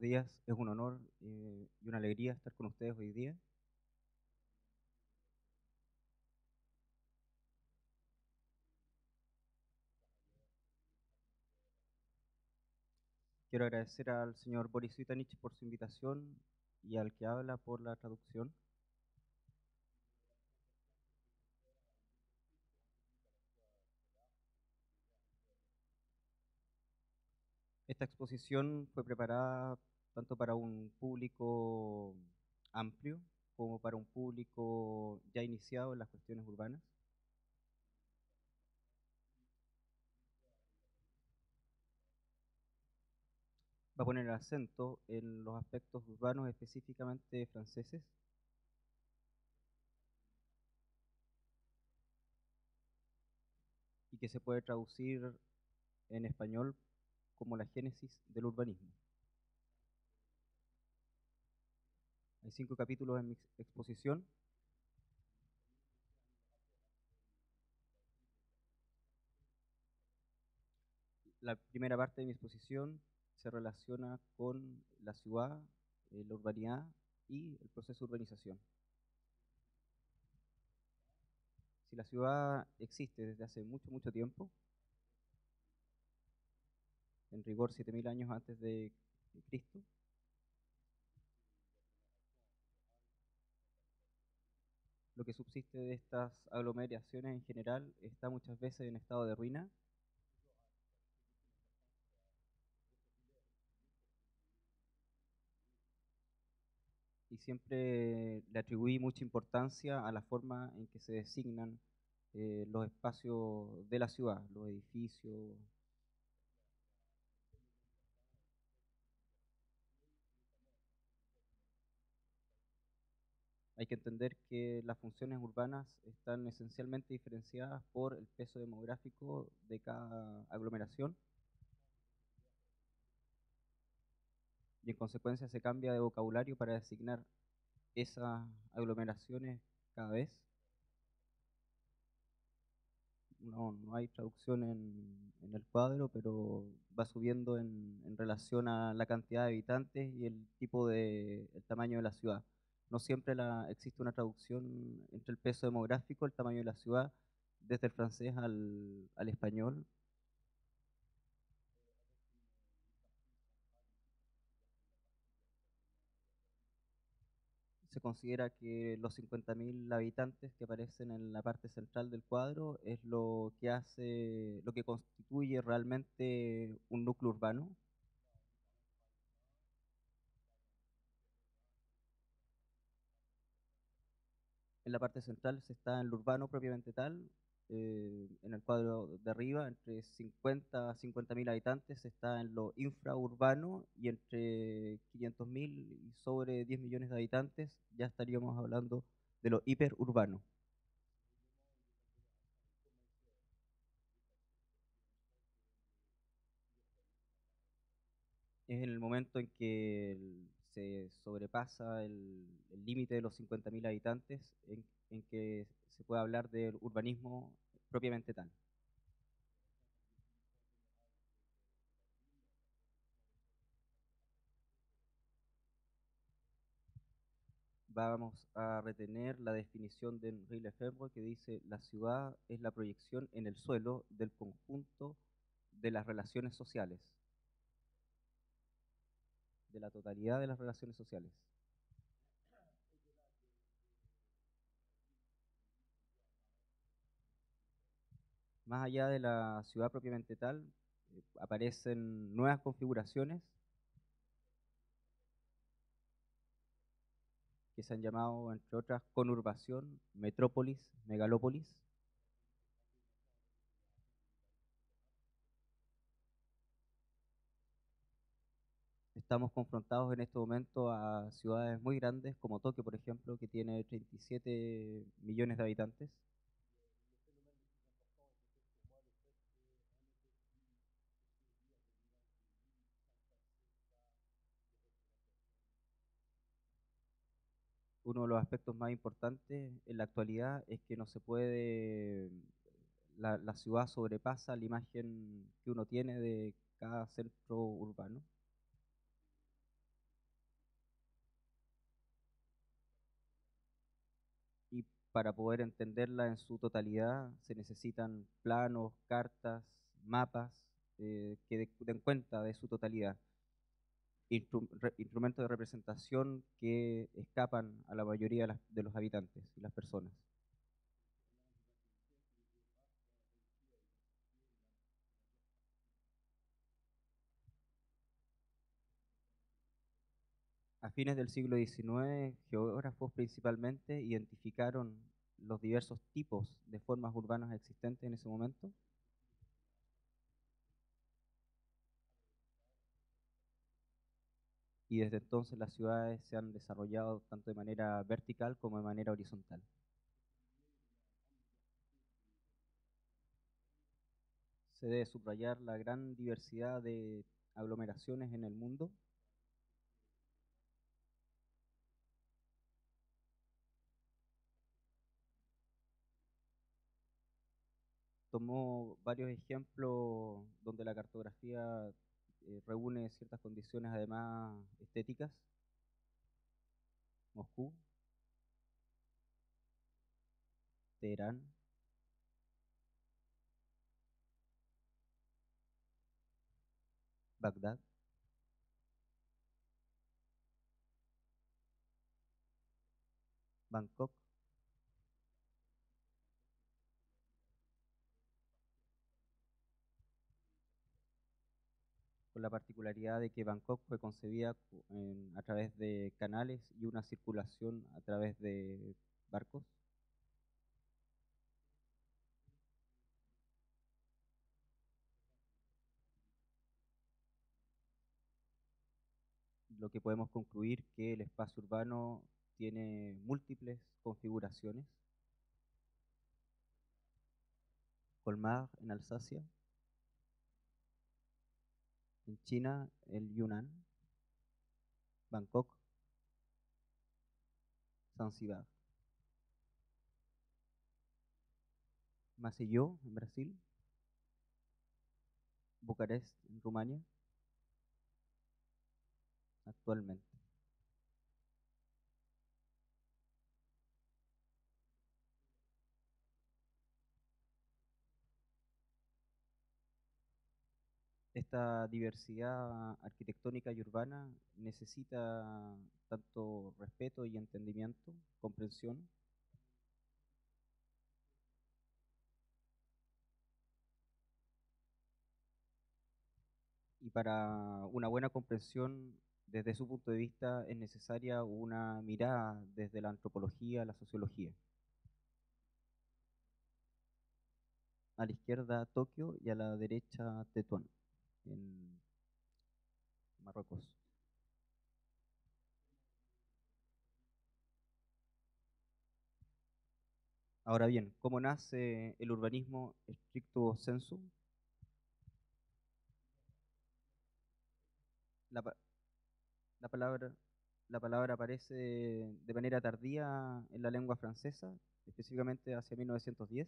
días, es un honor y una alegría estar con ustedes hoy día. Quiero agradecer al señor Boris Vitanich por su invitación y al que habla por la traducción. Esta exposición fue preparada tanto para un público amplio como para un público ya iniciado en las cuestiones urbanas. Va a poner el acento en los aspectos urbanos específicamente franceses y que se puede traducir en español como la génesis del urbanismo. Hay 5 capítulos en mi exposición. La primera parte de mi exposición se relaciona con la ciudad, la urbanidad y el proceso de urbanización. Si la ciudad existe desde hace mucho tiempo, en rigor 7000 años antes de Cristo, lo que subsiste de estas aglomeraciones en general está muchas veces en estado de ruina y siempre le atribuí mucha importancia a la forma en que se designan los espacios de la ciudad, los edificios. Hay que entender que las funciones urbanas están esencialmente diferenciadas por el peso demográfico de cada aglomeración y en consecuencia se cambia de vocabulario para designar esas aglomeraciones cada vez. No hay traducción en el cuadro, pero va subiendo en relación a la cantidad de habitantes y el tamaño de la ciudad. No siempre existe una traducción entre el peso demográfico, el tamaño de la ciudad, desde el francés al español. Se considera que los 50.000 habitantes que aparecen en la parte central del cuadro es lo que constituye realmente un núcleo urbano. En la parte central se está en lo urbano propiamente tal. En el cuadro de arriba, entre 50 a 50.000 habitantes, está en lo infraurbano y entre 500.000 y sobre 10 millones de habitantes ya estaríamos hablando de lo hiperurbano. Es en el momento en que se sobrepasa el límite de los 50.000 habitantes en que se puede hablar del urbanismo propiamente tal. Vamos a retener la definición de Henri Lefebvre que dice: la ciudad es la proyección en el suelo del conjunto de las relaciones sociales, de la totalidad de las relaciones sociales. Más allá de la ciudad propiamente tal, aparecen nuevas configuraciones que se han llamado, entre otras, conurbación, metrópolis, megalópolis. Estamos confrontados en este momento a ciudades muy grandes como Tokio, por ejemplo, que tiene 37 millones de habitantes. Uno de los aspectos más importantes en la actualidad es que no se puede, la ciudad sobrepasa la imagen que uno tiene de cada centro urbano. y para poder entenderla en su totalidad se necesitan planos, cartas, mapas que den cuenta de su totalidad. Instrumentos de representación que escapan a la mayoría de los habitantes y las personas. A fines del siglo XIX, geógrafos principalmente identificaron los diversos tipos de formas urbanas existentes en ese momento y desde entonces las ciudades se han desarrollado tanto de manera vertical como de manera horizontal. Se debe subrayar la gran diversidad de aglomeraciones en el mundo. Tomó varios ejemplos donde la cartografía reúne ciertas condiciones además estéticas. Moscú, Teherán, Bagdad, Bangkok, con la particularidad de que Bangkok fue concebida a través de canales y una circulación a través de barcos, lo que podemos concluir que el espacio urbano tiene múltiples configuraciones. Colmar en Alsacia, en China el Yunnan, Bangkok, Zanzíbar, Maceió en Brasil, Bucarest en Rumania, actualmente. Esta diversidad arquitectónica y urbana necesita tanto respeto y entendimiento, comprensión, y para una buena comprensión desde su punto de vista es necesaria una mirada desde la antropología, la sociología. A la izquierda Tokio y a la derecha Tetuán, en Marruecos. Ahora bien, ¿cómo nace el urbanismo stricto sensu? La, pa- la palabra, la palabra aparece de manera tardía en la lengua francesa, específicamente hacia 1910.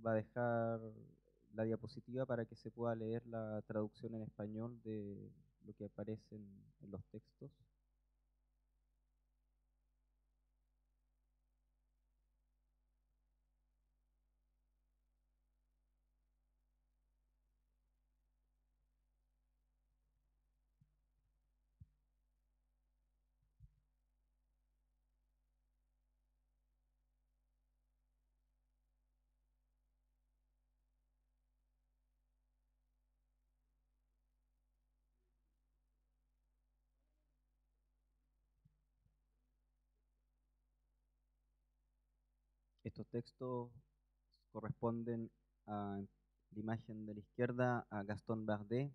Va a dejar la diapositiva para que se pueda leer la traducción en español de lo que aparece en los textos. Estos textos corresponden a la imagen de la izquierda a Gaston Bardet,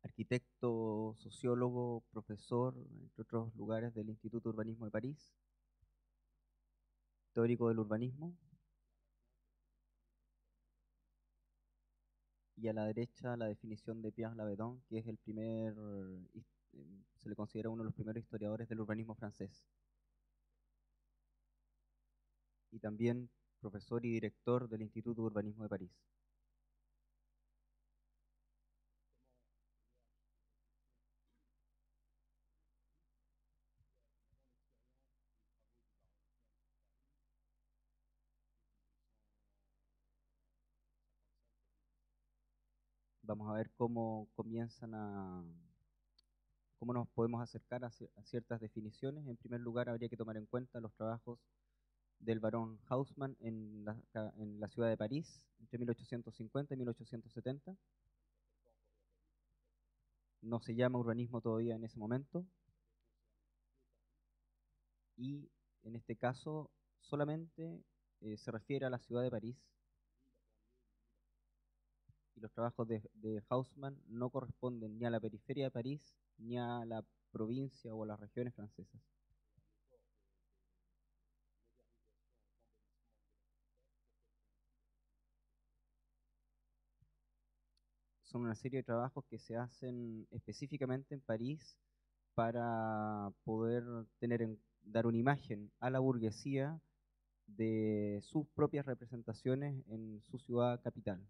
arquitecto, sociólogo, profesor, entre otros lugares del Instituto de Urbanismo de París, teórico del urbanismo, y a la derecha la definición de Pierre Lavedon, que es el se le considera uno de los primeros historiadores del urbanismo francés, y también profesor y director del Instituto de Urbanismo de París. Vamos a ver cómo cómo nos podemos acercar a ciertas definiciones. En primer lugar, habría que tomar en cuenta los trabajos del barón Haussmann en la ciudad de París entre 1850 y 1870. No se llama urbanismo todavía en ese momento. Y en este caso solamente se refiere a la ciudad de París, y los trabajos de Haussmann no corresponden ni a la periferia de París ni a la provincia o a las regiones francesas. Son una serie de trabajos que se hacen específicamente en París para poder dar una imagen a la burguesía de sus propias representaciones en su ciudad capital,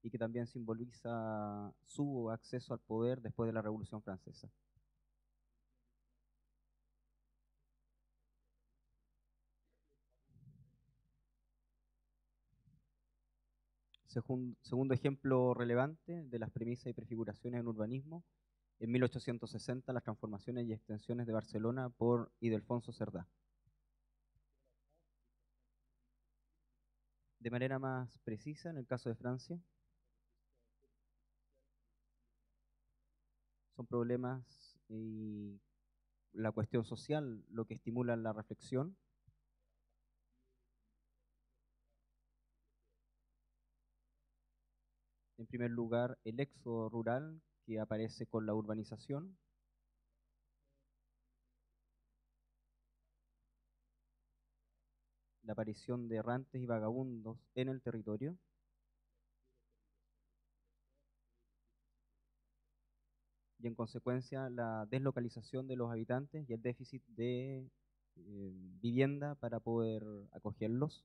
y que también simboliza su acceso al poder después de la Revolución Francesa. Segundo ejemplo relevante de las premisas y prefiguraciones en urbanismo, en 1860 las transformaciones y extensiones de Barcelona por Ildefonso Cerdá. De manera más precisa, en el caso de Francia, son problemas y la cuestión social lo que estimula la reflexión. En primer lugar, el éxodo rural que aparece con la urbanización, la aparición de errantes y vagabundos en el territorio, y en consecuencia la deslocalización de los habitantes y el déficit de vivienda para poder acogerlos.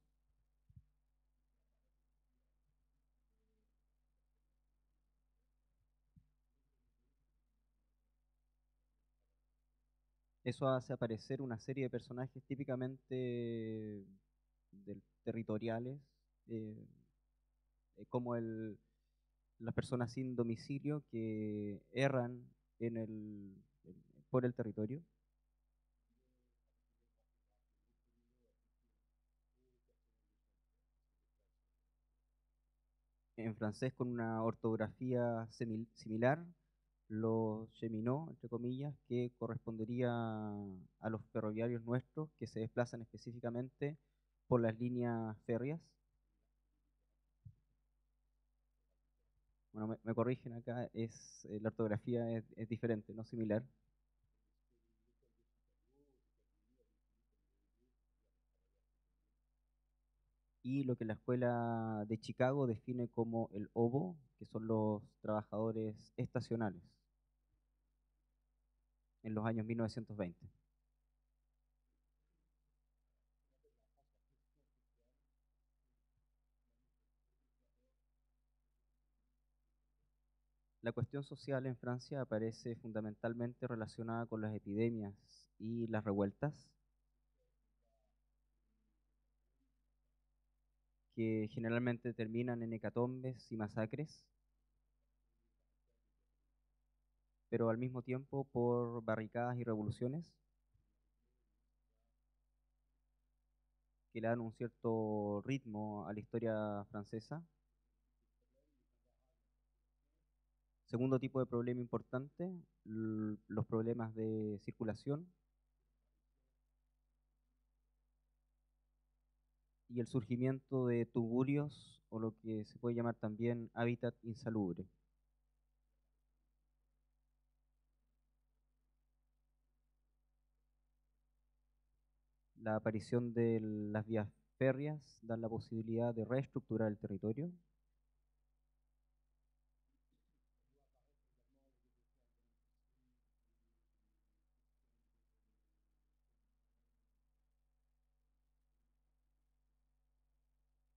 Eso hace aparecer una serie de personajes típicamente territoriales, eh, como las personas sin domicilio que erran en por el territorio. En francés con una ortografía similar, los cheminots, entre comillas, que correspondería a los ferroviarios nuestros que se desplazan específicamente por las líneas férreas. Bueno, me corrigen acá, la ortografía es diferente, no similar. Y lo que la Escuela de Chicago define como el OBO, que son los trabajadores estacionales, en los años 1920. La cuestión social en Francia aparece fundamentalmente relacionada con las epidemias y las revueltas, que generalmente terminan en hecatombes y masacres, pero al mismo tiempo por barricadas y revoluciones que le dan un cierto ritmo a la historia francesa. Segundo tipo de problema importante, los problemas de circulación y el surgimiento de tugurios, o lo que se puede llamar también hábitat insalubre. La aparición de las vías férreas da la posibilidad de reestructurar el territorio.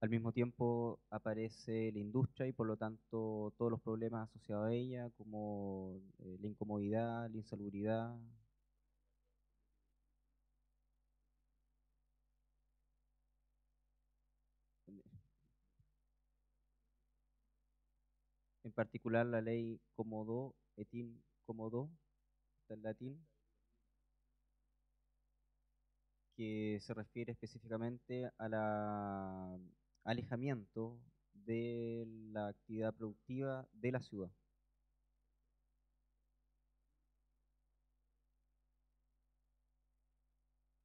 Al mismo tiempo aparece la industria y por lo tanto todos los problemas asociados a ella, como la incomodidad, la insalubridad. particular la ley Comodo, Etin Comodo, del latín, que se refiere específicamente a la alejamiento de la actividad productiva de la ciudad.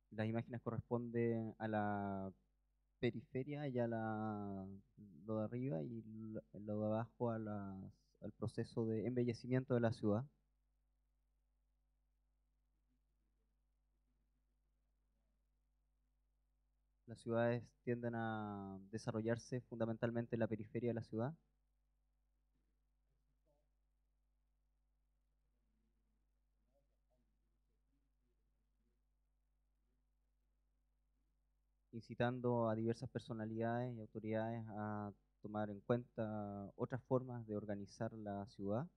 Las imágenes corresponden a la periferia y a lo de arriba y lo de abajo al proceso de embellecimiento de la ciudad. Las ciudades tienden a desarrollarse fundamentalmente en la periferia de la ciudad, incitando a diversas personalidades y autoridades a tomar en cuenta otras formas de organizar la ciudad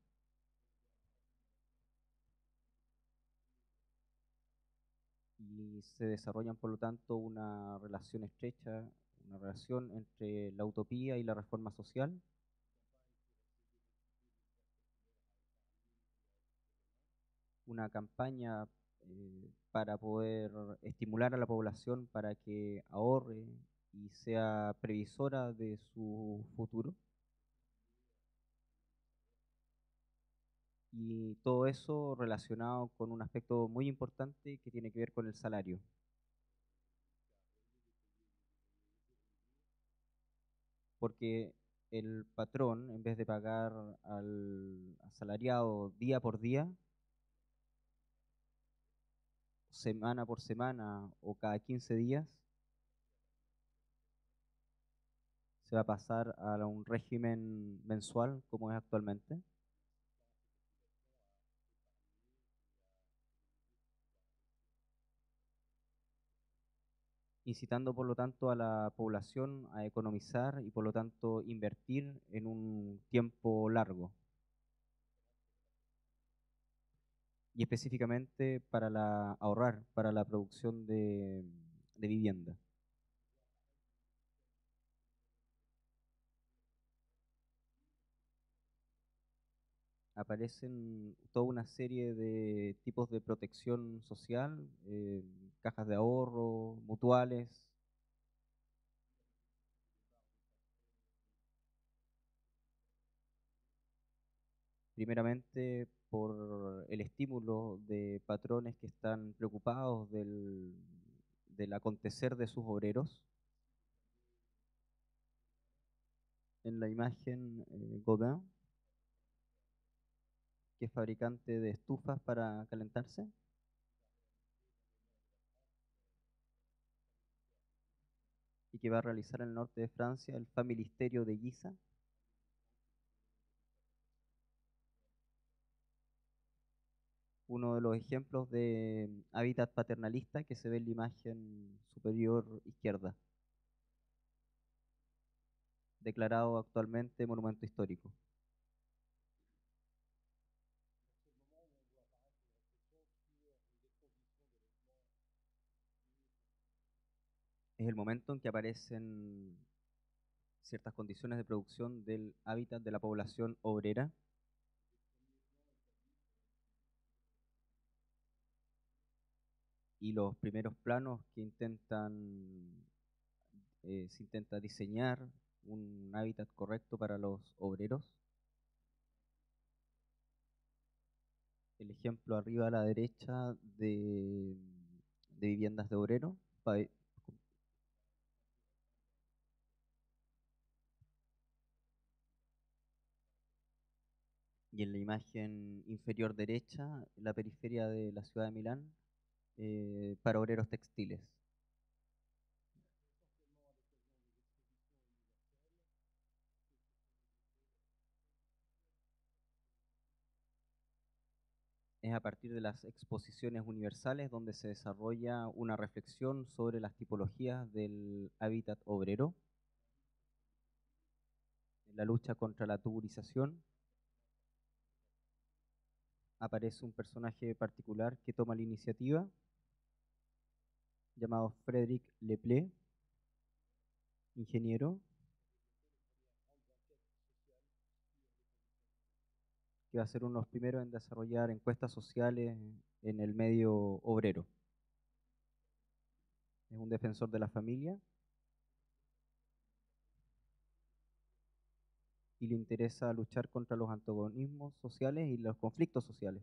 y se desarrollan por lo tanto una relación estrecha, una relación entre la utopía y la reforma social, una campaña para poder estimular a la población para que ahorre y sea previsora de su futuro. Y todo eso relacionado con un aspecto muy importante que tiene que ver con el salario, porque el patrón, en vez de pagar al asalariado día por día, semana por semana o cada 15 días, se va a pasar a un régimen mensual como es actualmente, incitando por lo tanto a la población a economizar y por lo tanto invertir en un tiempo largo y específicamente para ahorrar para la producción de vivienda. Aparecen toda una serie de tipos de protección social, cajas de ahorro, mutuales, primeramente por el estímulo de patrones que están preocupados del acontecer de sus obreros. En la imagen, Godin, que es fabricante de estufas para calentarse, y que va a realizar en el norte de Francia el Familisterio de Guisa, uno de los ejemplos de hábitat paternalista que se ve en la imagen superior izquierda, declarado actualmente monumento histórico. Es el momento en que aparecen ciertas condiciones de producción del hábitat de la población obrera y los primeros planos que se intenta diseñar un hábitat correcto para los obreros. El ejemplo arriba a la derecha de viviendas de obrero, y en la imagen inferior derecha, la periferia de la ciudad de Milán, para obreros textiles. Es a partir de las exposiciones universales donde se desarrolla una reflexión sobre las tipologías del hábitat obrero, en la lucha contra la tuburización. Aparece un personaje particular que toma la iniciativa, llamado Frédéric Leplé, ingeniero, que va a ser uno de los primeros en desarrollar encuestas sociales en el medio obrero. Es un defensor de la familia y le interesa luchar contra los antagonismos sociales y los conflictos sociales.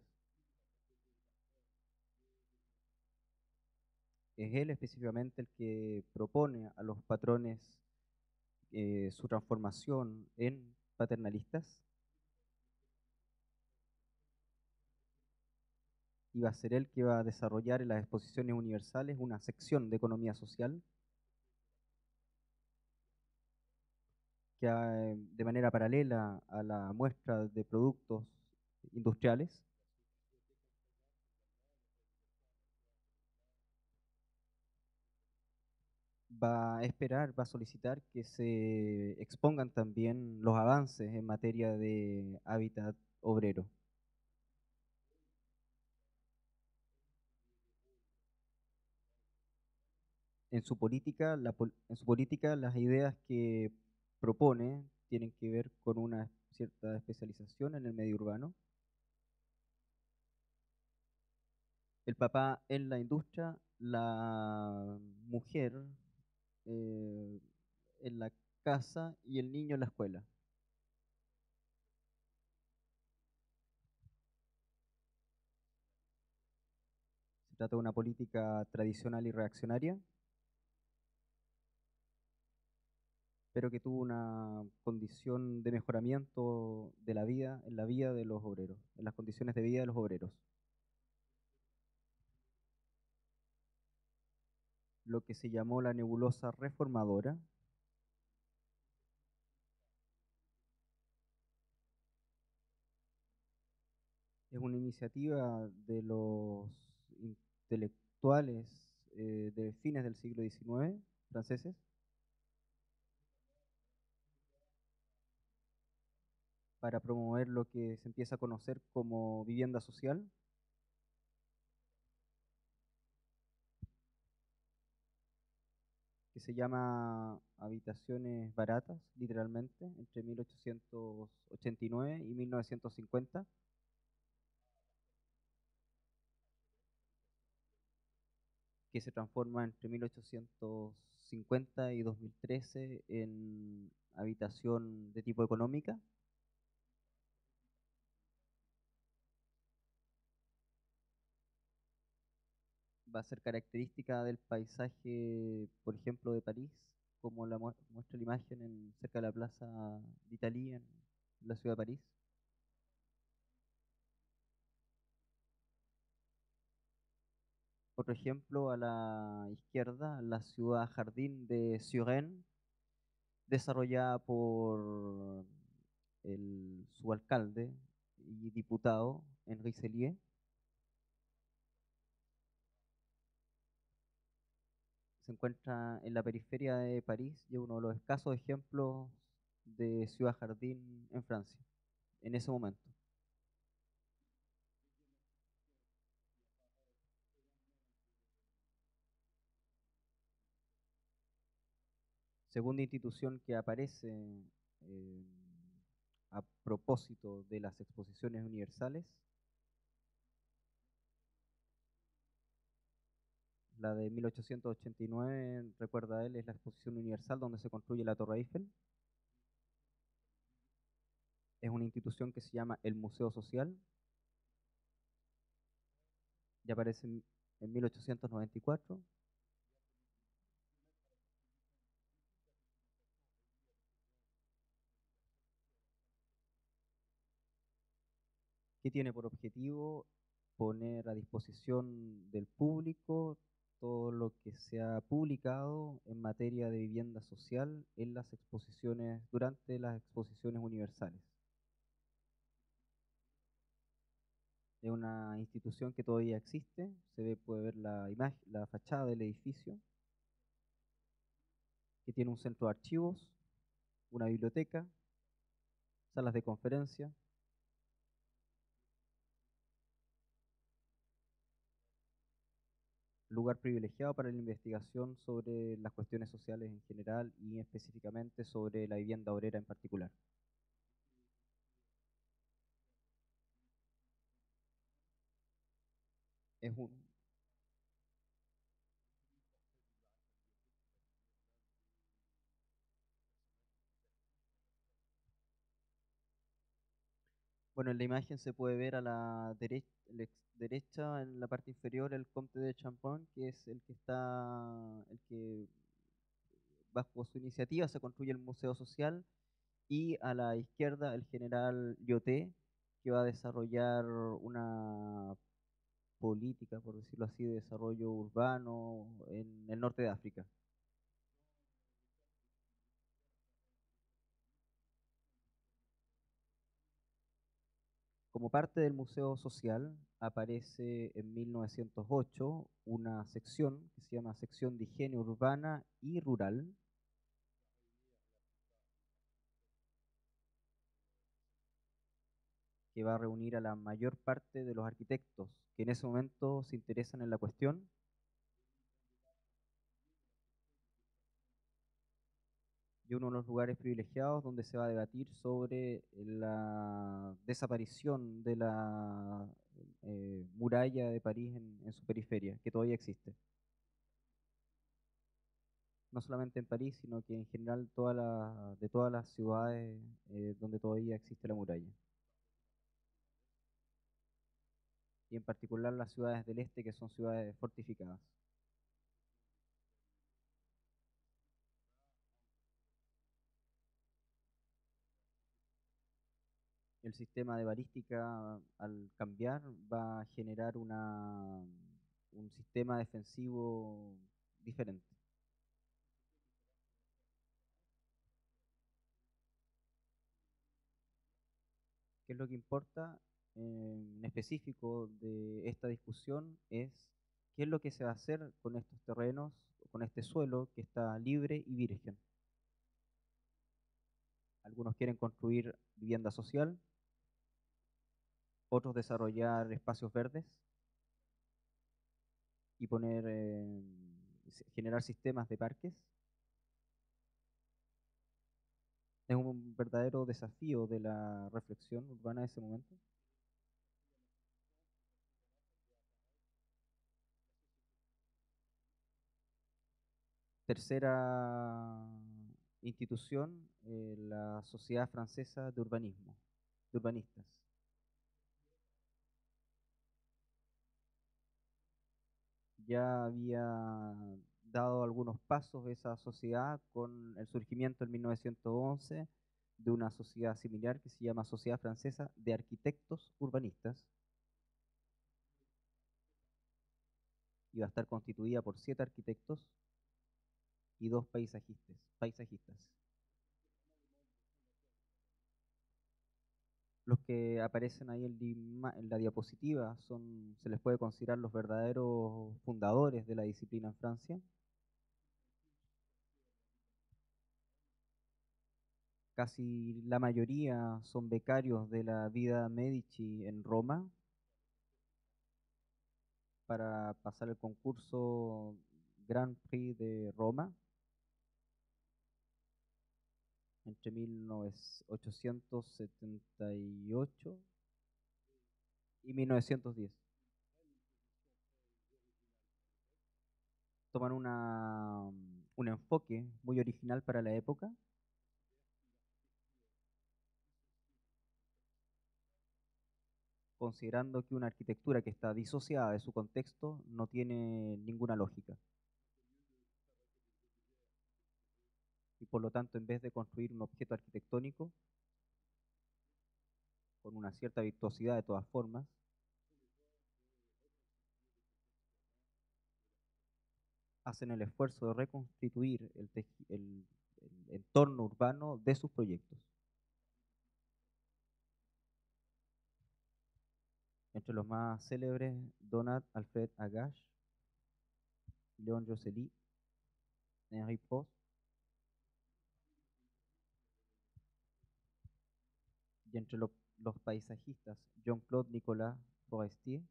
Es él específicamente el que propone a los patrones su transformación en paternalistas, y va a ser él que va a desarrollar en las exposiciones universales una sección de economía social que de manera paralela a la muestra de productos industriales va a esperar, va a solicitar que se expongan también los avances en materia de hábitat obrero. En su política, las ideas que propone tienen que ver con una cierta especialización en el medio urbano. El papá en la industria, la mujer eh, en la casa y el niño en la escuela. Se trata de una política tradicional y reaccionaria, pero que tuvo una condición de mejoramiento de la vida, en la vida de los obreros, en las condiciones de vida de los obreros. Lo que se llamó la nebulosa reformadora es una iniciativa de los intelectuales de fines del siglo XIX, franceses, para promover lo que se empieza a conocer como vivienda social, que se llama habitaciones baratas, literalmente, entre 1889 y 1950, que se transforma entre 1850 y 2013 en habitación de tipo económica. Va a ser característica del paisaje, por ejemplo, de París, como la muestra la imagen cerca de la Plaza d'Italie en la ciudad de París. Otro ejemplo a la izquierda, la ciudad jardín de Suresnes, desarrollada por el subalcalde y diputado Henri Sellier. Se encuentra en la periferia de París y es uno de los escasos ejemplos de ciudad jardín en Francia, en ese momento. Segunda institución que aparece eh, a propósito de las exposiciones universales, la de 1889, recuerda él, es la exposición universal donde se construye la Torre Eiffel. Es una institución que se llama el Museo Social, y aparece en 1894. Que tiene por objetivo poner a disposición del público todo lo que se ha publicado en materia de vivienda social en las exposiciones, durante las exposiciones universales. Es una institución que todavía existe, puede ver la imagen, la fachada del edificio, que tiene un centro de archivos, una biblioteca, salas de conferencia, lugar privilegiado para la investigación sobre las cuestiones sociales en general y específicamente sobre la vivienda obrera en particular. es un, bueno, en la imagen se puede ver a la derecha, en la parte inferior, el Comte de Champagne, que es el que bajo su iniciativa se construye el Museo Social, y a la izquierda el general Lyoté, que va a desarrollar una política, por decirlo así, de desarrollo urbano en el norte de África. Como parte del Museo Social, aparece en 1908 una sección que se llama Sección de Higiene Urbana y Rural, que va a reunir a la mayor parte de los arquitectos que en ese momento se interesan en la cuestión, y uno de los lugares privilegiados donde se va a debatir sobre la desaparición de la muralla de París en su periferia, que todavía existe. No solamente en París, sino que en general de todas las ciudades donde todavía existe la muralla. Y en particular las ciudades del este, que son ciudades fortificadas. El sistema de balística, al cambiar, va a generar un sistema defensivo diferente. ¿Qué es lo que importa en específico de esta discusión? Es qué es lo que se va a hacer con estos terrenos, con este suelo que está libre y virgen. Algunos quieren construir vivienda social, otros desarrollar espacios verdes y generar sistemas de parques. Es un verdadero desafío de la reflexión urbana de ese momento. Tercera institución, la Sociedad Francesa de Urbanismo, de Urbanistas. Ya había dado algunos pasos esa sociedad con el surgimiento en 1911 de una sociedad similar que se llama Sociedad Francesa de Arquitectos Urbanistas, y va a estar constituida por 7 arquitectos y 2 paisajistas. Los que aparecen ahí en la diapositiva se les puede considerar los verdaderos fundadores de la disciplina en Francia. Casi la mayoría son becarios de la Vida Medici en Roma para pasar el concurso Grand Prix de Roma entre 1878 y 1910. Toman un enfoque muy original para la época, considerando que una arquitectura que está disociada de su contexto no tiene ninguna lógica. Y por lo tanto, en vez de construir un objeto arquitectónico con una cierta virtuosidad de todas formas, hacen el esfuerzo de reconstituir el entorno urbano de sus proyectos. Entre los más célebres, Donat Alfred Agache, Léon Josely, Henri Prost, y entre los paisajistas, Jean-Claude Nicolas Forestier,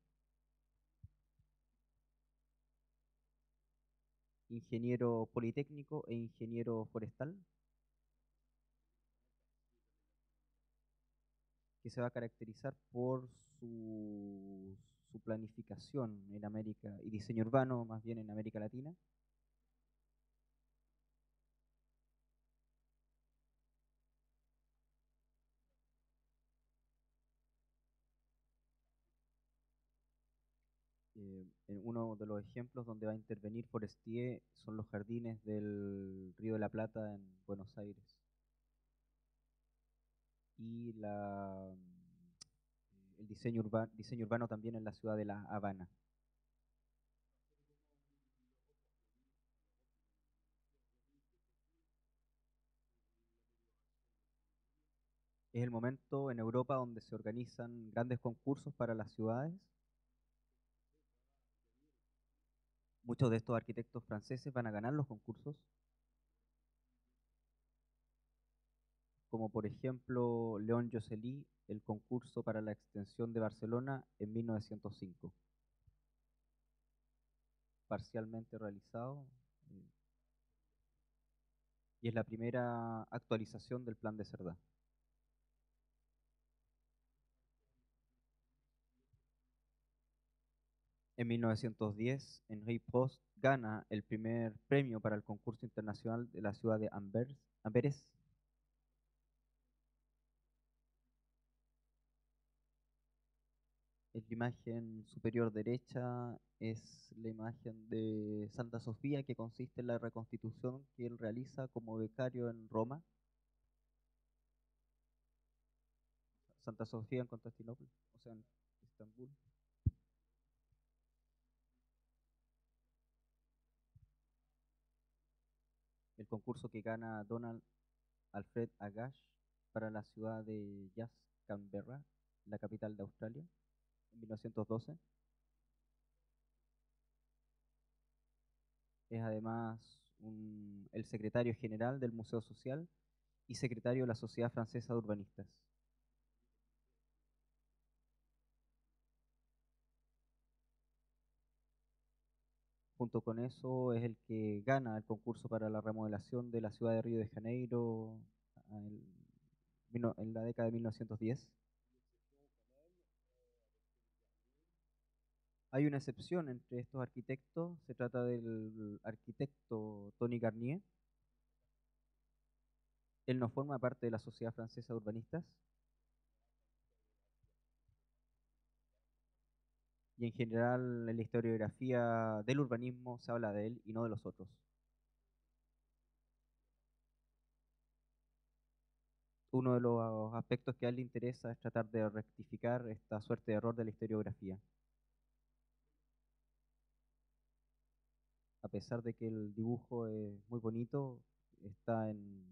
ingeniero politécnico e ingeniero forestal, que se va a caracterizar por su planificación en América y diseño urbano más bien en América Latina. En uno de los ejemplos donde va a intervenir Forestier son los jardines del Río de la Plata en Buenos Aires y el diseño urbano también en la ciudad de La Habana. Es el momento en Europa donde se organizan grandes concursos para las ciudades. Muchos de estos arquitectos franceses van a ganar los concursos, como por ejemplo León Josselí, el concurso para la extensión de Barcelona en 1905, parcialmente realizado, eh, y es la primera actualización del Plan de Cerdá. En 1910, Henri Prost gana el primer premio para el concurso internacional de la ciudad de Amberes. En la imagen superior derecha es la imagen de Santa Sofía, que consiste en la reconstitución que él realiza como becario en Roma. Santa Sofía en Constantinopla, o sea, en Estambul. El concurso que gana Donald Alfred Agash para la ciudad de Jazz Canberra, la capital de Australia, en 1912. Es además el secretario general del Museo Social y secretario de la Sociedad Francesa de Urbanistas. Junto con eso es el que gana el concurso para la remodelación de la ciudad de Río de Janeiro en la década de 1910. Hay una excepción entre estos arquitectos, se trata del arquitecto Tony Garnier. Él no forma parte de la Sociedad Francesa de Urbanistas y en general en la historiografía del urbanismo se habla de él y no de los otros. Uno de los aspectos que a él le interesa es tratar de rectificar esta suerte de error de la historiografía. A pesar de que el dibujo es muy bonito, está en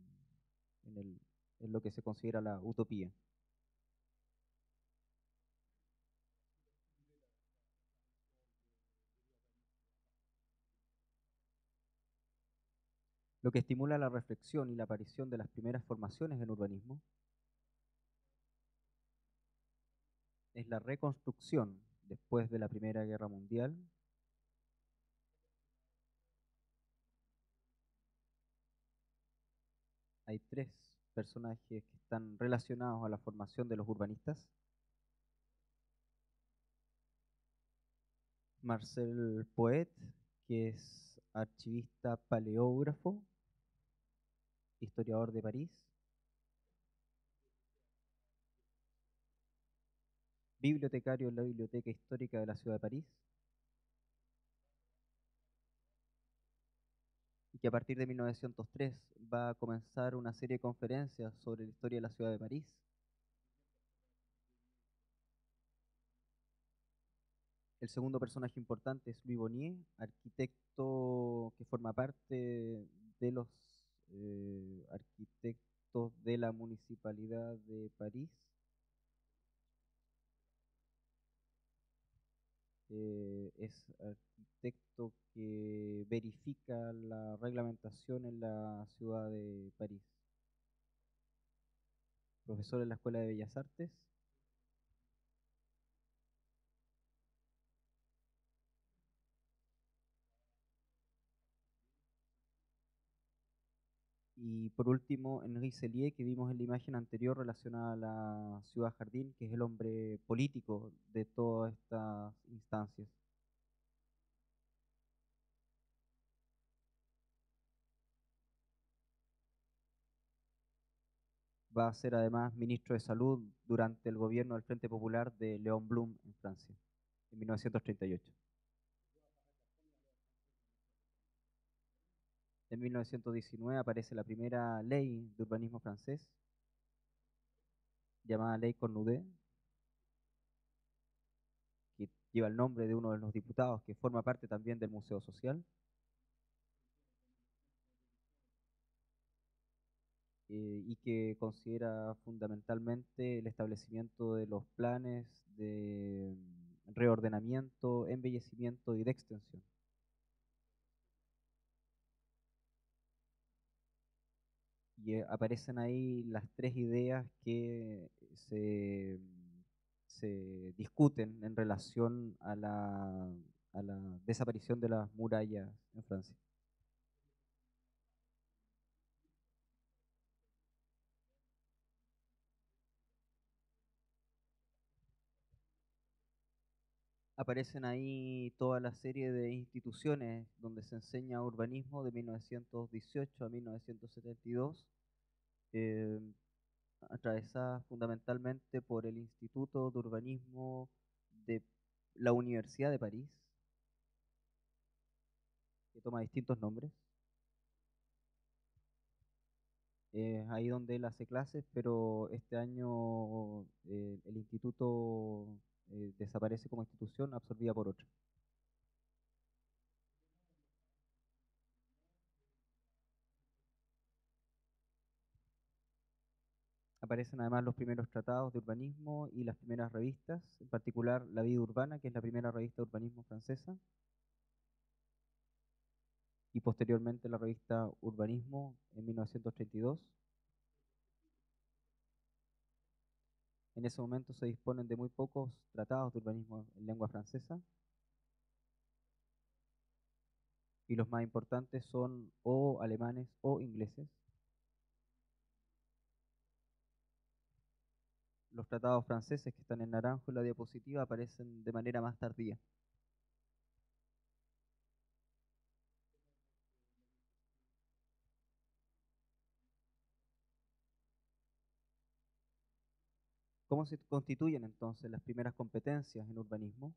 lo que se considera la utopía. Lo que estimula la reflexión y la aparición de las primeras formaciones en urbanismo es la reconstrucción después de la Primera Guerra Mundial. Hay tres personajes que están relacionados a la formación de los urbanistas. Marcel Poet, que es archivista paleógrafo, historiador de París. Bibliotecario en la Biblioteca Histórica de la Ciudad de París. Y que a partir de 1903 va a comenzar una serie de conferencias sobre la historia de la ciudad de París. El segundo personaje importante es Louis Bonnier, arquitecto que forma parte de los arquitectos de la Municipalidad de París. Es arquitecto que verifica la reglamentación en la ciudad de París. Profesor en la Escuela de Bellas Artes. Y por último, Henri Sellier, que vimos en la imagen anterior relacionada a la ciudad jardín, que es el hombre político de todas estas instancias. Va a ser además ministro de Salud durante el gobierno del Frente Popular de Léon Blum en Francia, en 1938. En 1919 aparece la primera ley de urbanismo francés, llamada Ley Cornudet, que lleva el nombre de uno de los diputados que forma parte también del Museo Social, y que considera fundamentalmente el establecimiento de los planes de reordenamiento, embellecimiento y de extensión. Y aparecen ahí las tres ideas que se discuten en relación a la desaparición de las murallas en Francia. Aparecen ahí toda la serie de instituciones donde se enseña urbanismo de 1918 a 1972, eh, atravesadas fundamentalmente por el Instituto de Urbanismo de la Universidad de París, que toma distintos nombres. Ahí donde él hace clases, pero este año el instituto desaparece como institución, absorbida por otra. Aparecen además los primeros tratados de urbanismo y las primeras revistas, en particular La Vida Urbana, que es la primera revista de urbanismo francesa, y posteriormente la revista Urbanismo en 1932. En ese momento se disponen de muy pocos tratados de urbanismo en lengua francesa, y los más importantes son o alemanes o ingleses. Los tratados franceses que están en naranjo en la diapositiva aparecen de manera más tardía. ¿Cómo se constituyen entonces las primeras competencias en urbanismo?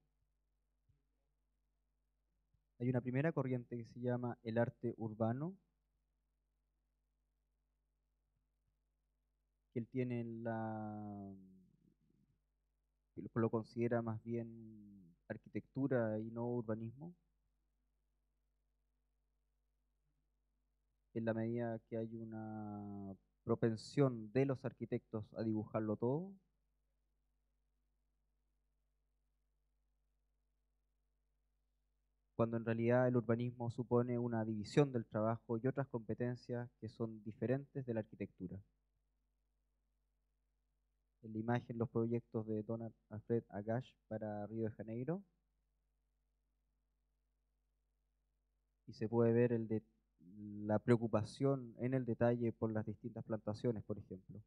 Hay una primera corriente que se llama el arte urbano, que él tiene que lo considera más bien arquitectura y no urbanismo, en la medida que hay una propensión de los arquitectos a dibujarlo todo, cuando en realidad el urbanismo supone una división del trabajo y otras competencias que son diferentes de la arquitectura. En la imagen, los proyectos de Donald Alfred Agache para Río de Janeiro, y se puede ver la preocupación en el detalle por las distintas plantaciones, por ejemplo.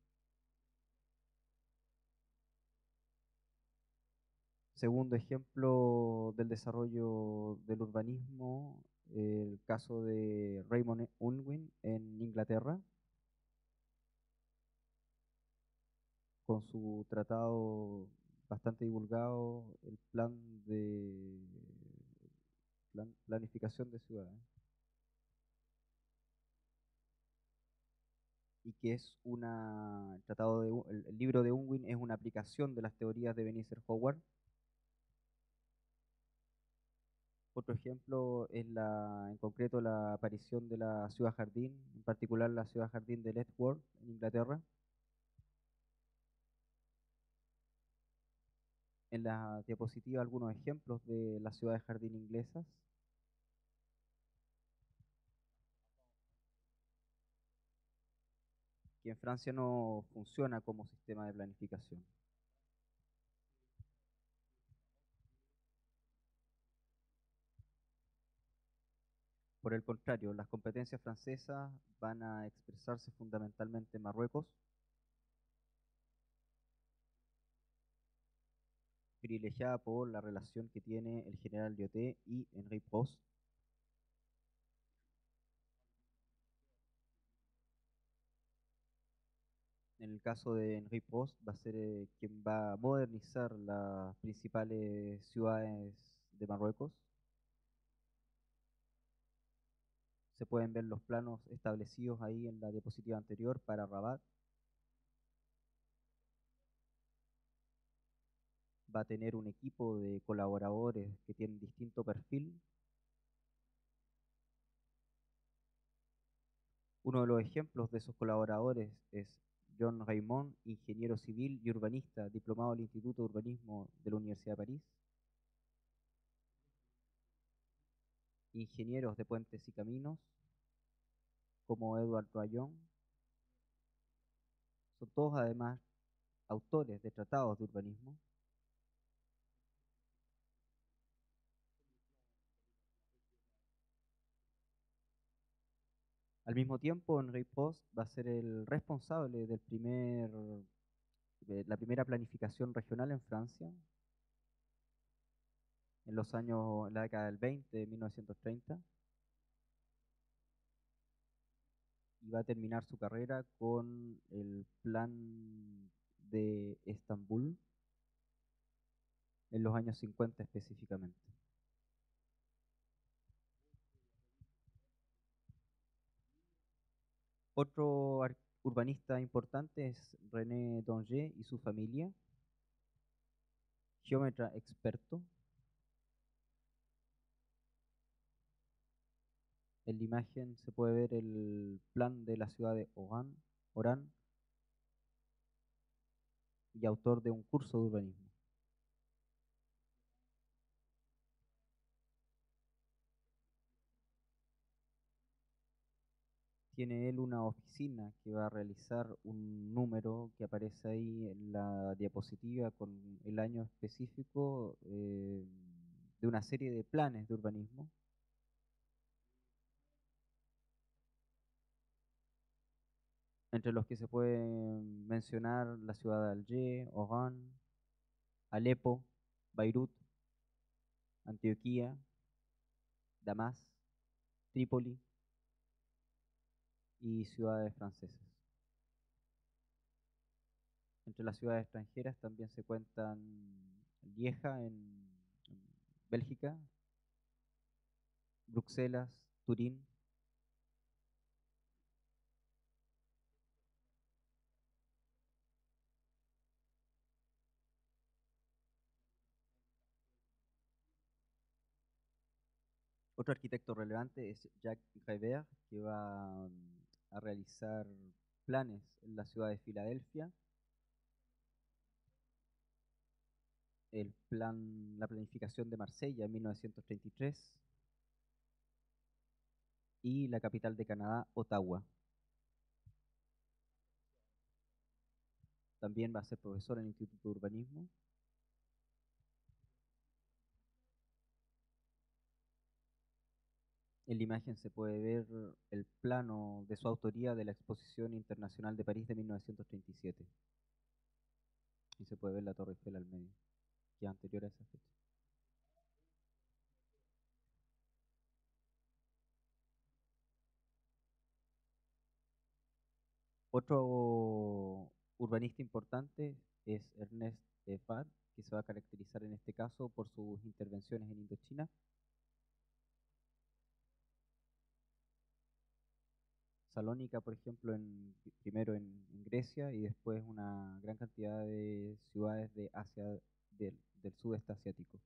Segundo ejemplo del desarrollo del urbanismo, el caso de Raymond Unwin en Inglaterra, con su tratado bastante divulgado, el plan de planificación de ciudades, y que es el tratado el libro de Unwin es una aplicación de las teorías de Ebenezer Howard. Otro ejemplo es en concreto la aparición de la ciudad jardín, en particular la ciudad jardín de Letchworth en Inglaterra. En la diapositiva algunos ejemplos de las ciudades jardín inglesas, que en Francia no funciona como sistema de planificación. Por el contrario, las competencias francesas van a expresarse fundamentalmente en Marruecos, privilegiada por la relación que tiene el general Lyoté y Henri Prost. En el caso de Henri Prost, va a ser quien va a modernizar las principales ciudades de Marruecos. Se pueden ver los planos establecidos ahí en la diapositiva anterior para Rabat. Va a tener un equipo de colaboradores que tienen distinto perfil. Uno de los ejemplos de esos colaboradores es John Raymond, ingeniero civil y urbanista, diplomado del Instituto de Urbanismo de la Universidad de París. Ingenieros de puentes y caminos, como Edward Rayon. Son todos además autores de tratados de urbanismo. Al mismo tiempo, Henri Post va a ser el responsable de la primera planificación regional en Francia, en la década del 20, de 1930, y va a terminar su carrera con el plan de Estambul en los años 50 específicamente. Otro urbanista importante es René Donget y su familia, geómetra experto. En la imagen se puede ver el plan de la ciudad de Oran y autor de un curso de urbanismo. Tiene él una oficina que va a realizar un número que aparece ahí en la diapositiva con el año específico de una serie de planes de urbanismo, entre los que se pueden mencionar la ciudad de Alger, Oran, Alepo, Beirut, Antioquía, Damas, Trípoli y ciudades francesas. Entre las ciudades extranjeras también se cuentan Lieja en Bélgica, Bruselas, Turín. Otro arquitecto relevante es Jacques Revert, que va a realizar planes en la ciudad de Filadelfia, la planificación de Marsella en 1933 y la capital de Canadá, Ottawa. También va a ser profesor en el Instituto de Urbanismo. En la imagen se puede ver el plano de su autoría de la Exposición Internacional de París de 1937. Y se puede ver la Torre Eiffel al medio, que es anterior a esa fecha. Otro urbanista importante es Ernest Fad, que se va a caracterizar en este caso por sus intervenciones en Indochina. Salónica, por ejemplo, primero en Grecia y después una gran cantidad de ciudades de Asia, del sudeste asiático.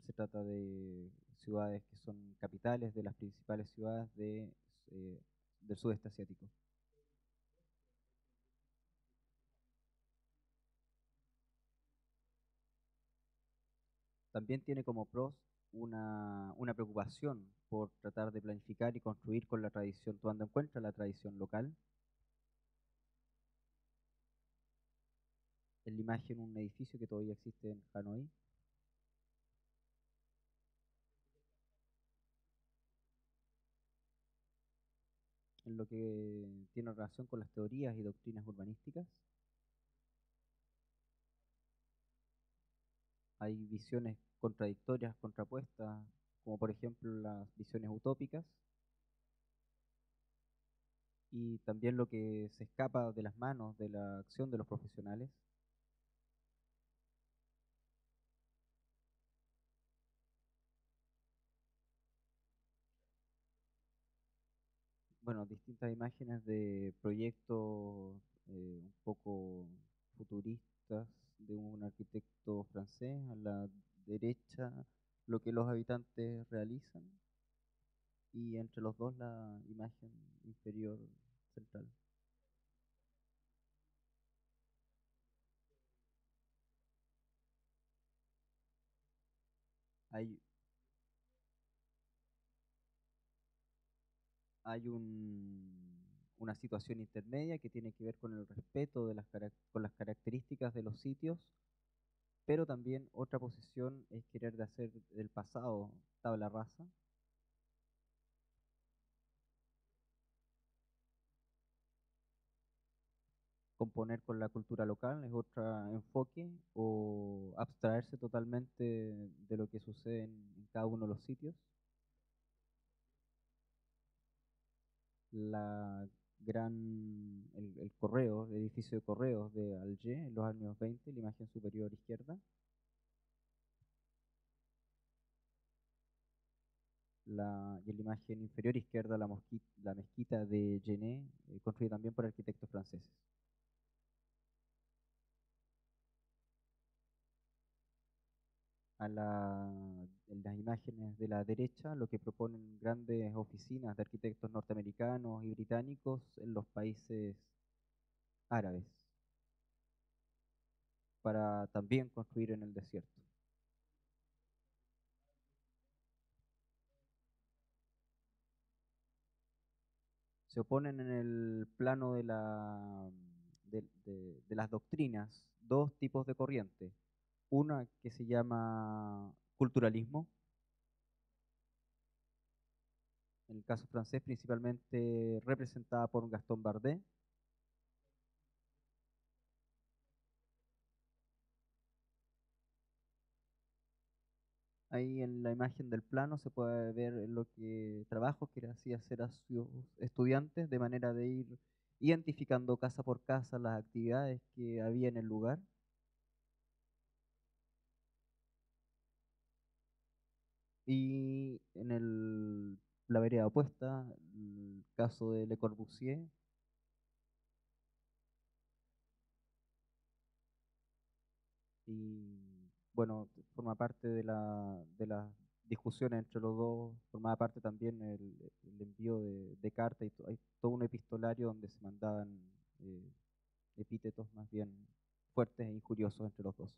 Se trata de ciudades que son capitales de las principales ciudades eh, del sudeste asiático. También tiene como pros una preocupación por tratar de planificar y construir con la tradición, tomando en cuenta la tradición local. En la imagen un edificio que todavía existe en Hanoi. en lo que tiene relación con las teorías y doctrinas urbanísticas. Hay visiones contradictorias, contrapuestas, como por ejemplo las visiones utópicas, y también lo que se escapa de las manos de la acción de los profesionales. Bueno, distintas imágenes de proyectos un poco futuristas de un arquitecto francés, a la derecha lo que los habitantes realizan y entre los dos la imagen inferior central. Hay, hay una situación intermedia que tiene que ver con el respeto de con las características de los sitios, pero también otra posición es querer de hacer del pasado tabla rasa, componer con la cultura local es otro enfoque, o abstraerse totalmente de lo que sucede en cada uno de los sitios. La el correo, el edificio de correos de Alger en los años 20, la imagen superior izquierda. Y en la imagen inferior izquierda la mezquita de Gené, construida también por arquitectos franceses. En las imágenes de la derecha, lo que proponen grandes oficinas de arquitectos norteamericanos y británicos en los países árabes para también construir en el desierto. Se oponen en el plano de las doctrinas dos tipos de corriente. Una que se llama culturalismo, en el caso francés principalmente representada por Gastón Bardet. Ahí en la imagen del plano se puede ver lo que trabajos que le hacía hacer a sus estudiantes de manera de ir identificando casa por casa las actividades que había en el lugar. Y en la vereda opuesta, el caso de Le Corbusier, y bueno, forma parte de las discusiones entre los dos, formaba parte también el envío de cartas, y hay todo un epistolario donde se mandaban eh, epítetos más bien fuertes e injuriosos entre los dos.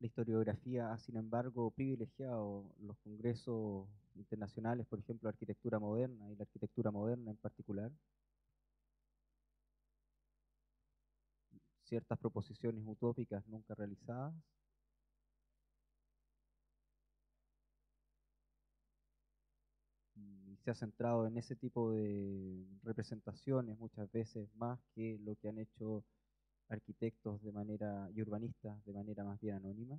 La historiografía ha, sin embargo, privilegiado los congresos internacionales, por ejemplo, la arquitectura moderna y la arquitectura moderna en particular, ciertas proposiciones utópicas nunca realizadas, y se ha centrado en ese tipo de representaciones muchas veces más que lo que han hecho arquitectos de manera y urbanistas de manera más bien anónima.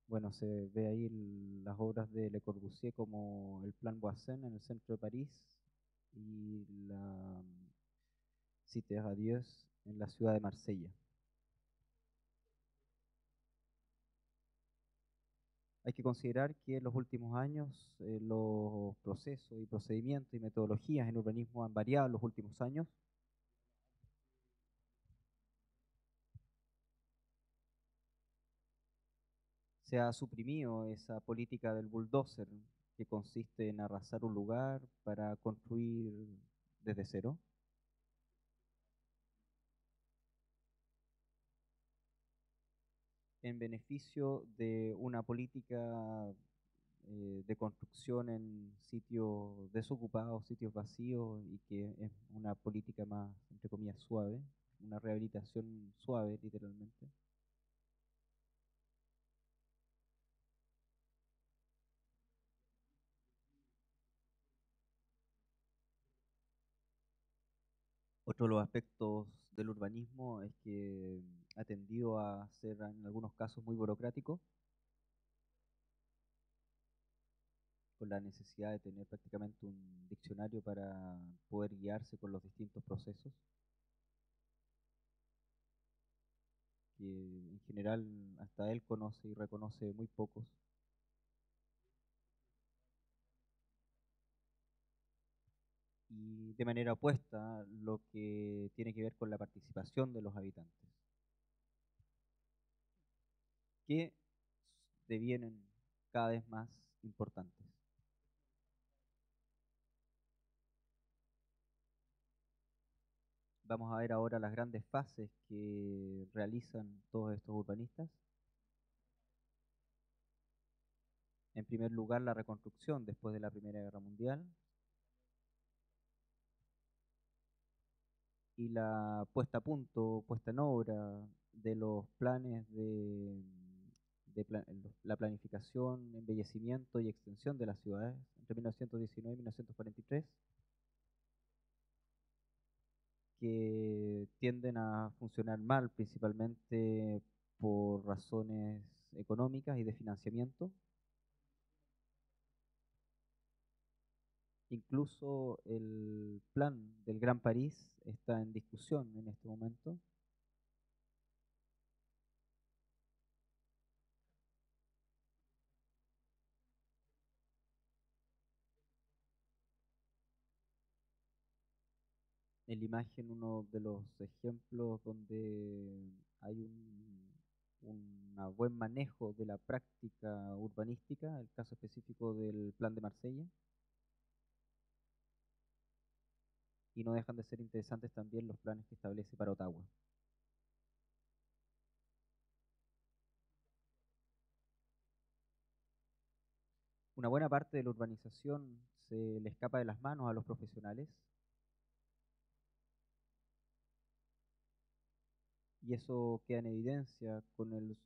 Bueno, se ve ahí las obras de Le Corbusier como el Plan Voisin en el centro de París y la Cité Radieux en la ciudad de Marsella. Hay que considerar que en los últimos años los procesos y procedimientos y metodologías en urbanismo han variado en los últimos años. Se ha suprimido esa política del bulldozer que consiste en arrasar un lugar para construir desde cero, en beneficio de una política de construcción en sitios desocupados, sitios vacíos, y que es una política más, entre comillas, suave, una rehabilitación suave, literalmente. Otro de los aspectos del urbanismo es que ha tendido a ser en algunos casos muy burocrático, con la necesidad de tener prácticamente un diccionario para poder guiarse con los distintos procesos, que en general hasta él conoce y reconoce muy pocos. Y de manera opuesta, lo que tiene que ver con la participación de los habitantes, que devienen cada vez más importantes. Vamos a ver ahora las grandes fases que realizan todos estos urbanistas. En primer lugar, la reconstrucción después de la Primera Guerra Mundial y la puesta a punto, puesta en obra de los planes la planificación, embellecimiento y extensión de las ciudades entre 1919 y 1943, que tienden a funcionar mal principalmente por razones económicas y de financiamiento. Incluso el plan del Gran París está en discusión en este momento. En la imagen, uno de los ejemplos donde hay un buen manejo de la práctica urbanística, el caso específico del Plan de Marsella, y no dejan de ser interesantes también los planes que establece para Ottawa. Una buena parte de la urbanización se le escapa de las manos a los profesionales, y eso quedó en evidencia con el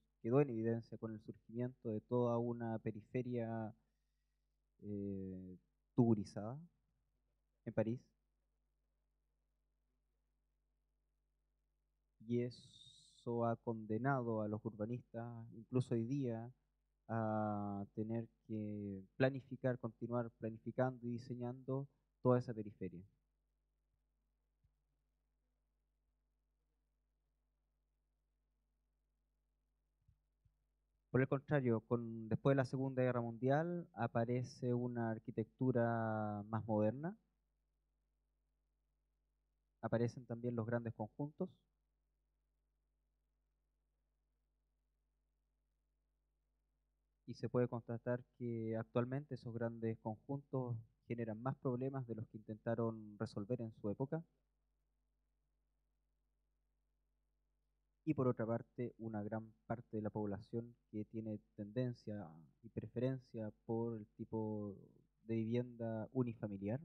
surgimiento de toda una periferia eh, tugurizada en París, y eso ha condenado a los urbanistas, incluso hoy día, a tener que planificar, continuar planificando y diseñando toda esa periferia. Por el contrario, después de la Segunda Guerra Mundial aparece una arquitectura más moderna, aparecen también los grandes conjuntos, y se puede constatar que actualmente esos grandes conjuntos generan más problemas de los que intentaron resolver en su época. Y por otra parte, una gran parte de la población que tiene tendencia y preferencia por el tipo de vivienda unifamiliar.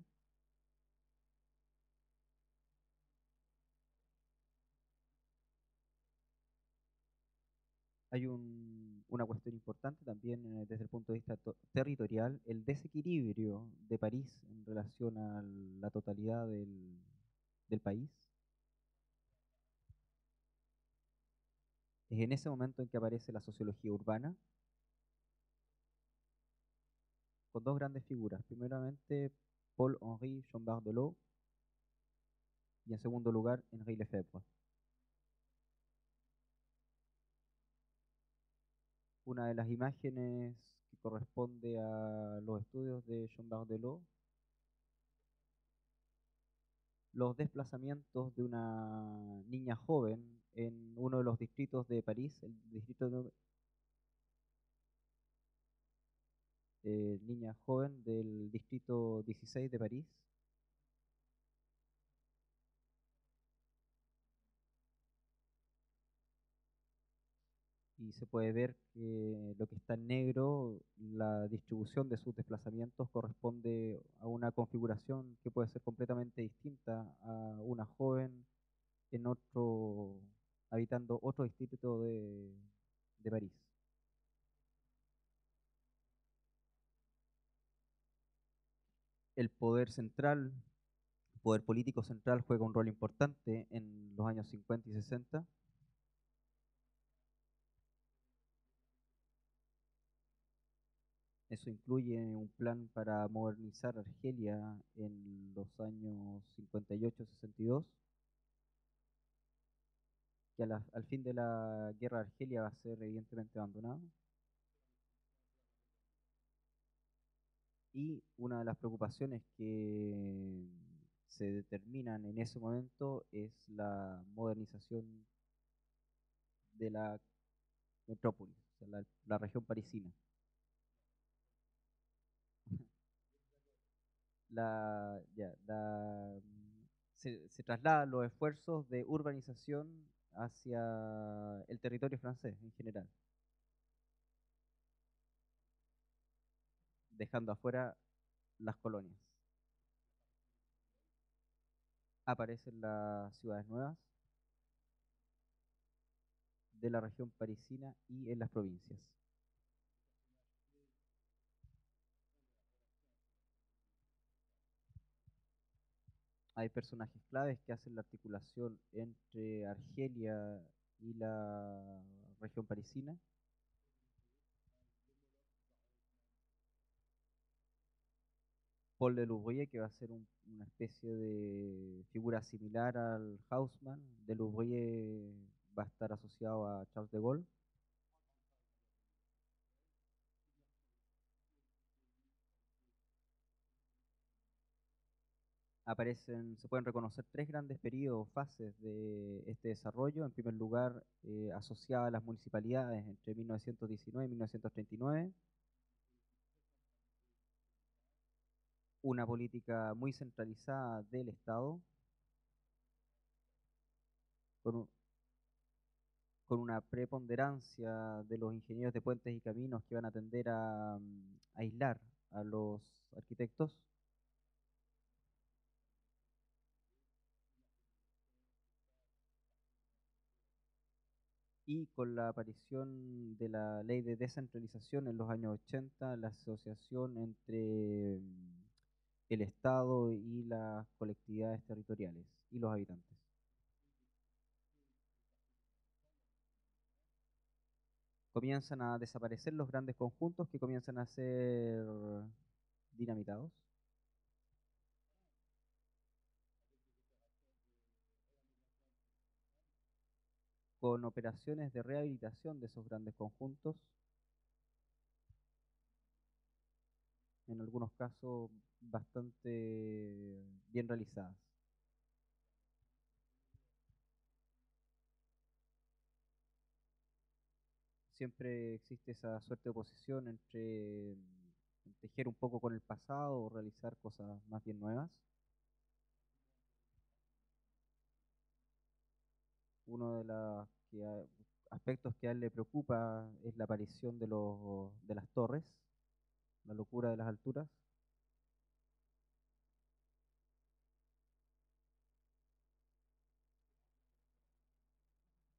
Hay una cuestión importante también desde el punto de vista territorial, el desequilibrio de París en relación a la totalidad del país. Es en ese momento en que aparece la sociología urbana, con dos grandes figuras. Primeramente, Paul-Henri Chambard-Delot, y en segundo lugar, Henri Lefebvre. Una de las imágenes que corresponde a los estudios de Jean Bardelot, los desplazamientos de una niña joven en uno de los distritos de París, el distrito de niña joven del distrito 16 de París, y se puede ver que lo que está en negro, la distribución de sus desplazamientos corresponde a una configuración que puede ser completamente distinta a una joven en otro, habitando otro distrito de París. El poder central poder político central juega un rol importante en los años 50 y 60. Eso incluye un plan para modernizar Argelia en los años 58-62, que al fin de la guerra de Argelia va a ser evidentemente abandonado. Y una de las preocupaciones que se determinan en ese momento es la modernización de la metrópolis, o sea, la región parisina. Se trasladan los esfuerzos de urbanización hacia el territorio francés en general, dejando afuera las colonias. Aparecen las ciudades nuevas de la región parisina y en las provincias. Hay personajes claves que hacen la articulación entre Argelia y la región parisina. Paul de Louvrier, que va a ser una especie de figura similar al Haussmann. De Louvrier va a estar asociado a Charles de Gaulle. Se pueden reconocer tres grandes periodos, fases de este desarrollo. En primer lugar, asociada a las municipalidades entre 1919 y 1939, una política muy centralizada del Estado, con, un- con una preponderancia de los ingenieros de puentes y caminos que van a tender a aislar a los arquitectos, y con la aparición de la ley de descentralización en los años 80, la asociación entre el Estado y las colectividades territoriales y los habitantes. Comienzan a desaparecer los grandes conjuntos que comienzan a ser dinamitados, con operaciones de rehabilitación de esos grandes conjuntos, en algunos casos bastante bien realizadas. Siempre existe esa suerte de oposición entre tejer un poco con el pasado o realizar cosas más bien nuevas. Uno de los aspectos que a él le preocupa es la aparición de las torres, la locura de las alturas,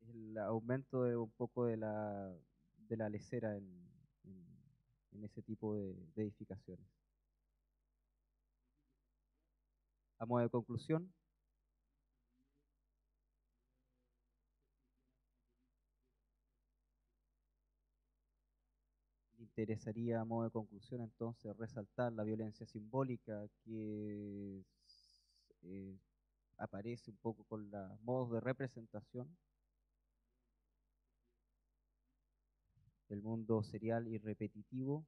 el aumento de un poco de la lesera en ese tipo de edificaciones. A modo de conclusión, me interesaría a modo de conclusión entonces resaltar la violencia simbólica que eh, aparece un poco con los modos de representación, el mundo serial y repetitivo,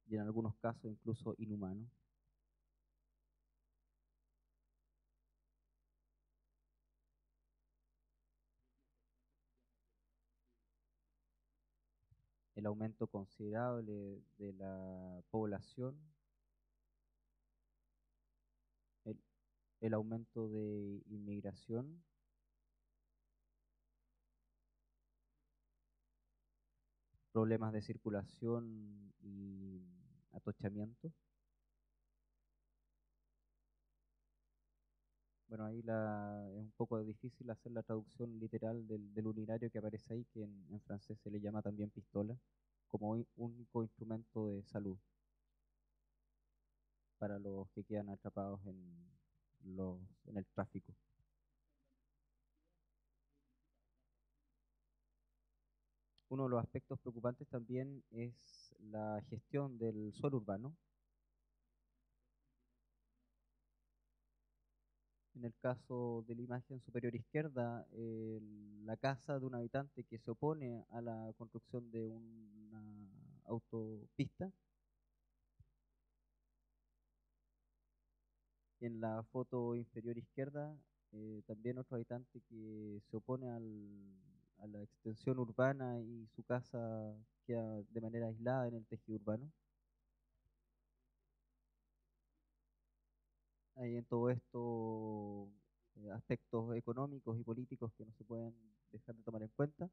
y en algunos casos incluso inhumano. El aumento considerable de la población, el, el aumento de inmigración, problemas de circulación y atochamiento. Bueno, ahí es un poco difícil hacer la traducción literal del urinario que aparece ahí, que en francés se le llama también pistola, como único instrumento de salud. para los que quedan atrapados los, en el tráfico. Uno de los aspectos preocupantes también es la gestión del suelo urbano. En el caso de la imagen superior izquierda, la casa de un habitante que se opone a la construcción de una autopista. En la foto inferior izquierda, también otro habitante que se opone a la extensión urbana y su casa queda de manera aislada en el tejido urbano. Hay en todo esto aspectos económicos y políticos que no se pueden dejar de tomar en cuenta.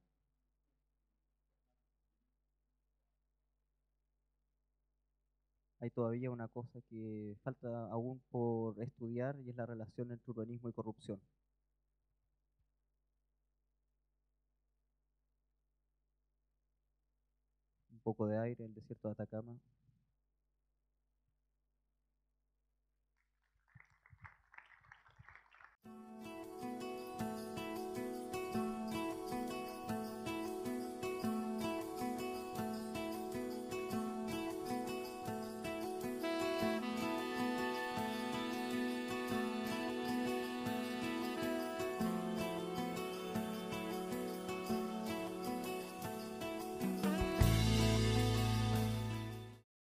Hay todavía una cosa que falta aún por estudiar y es la relación entre urbanismo y corrupción. Un poco de aire en el desierto de Atacama.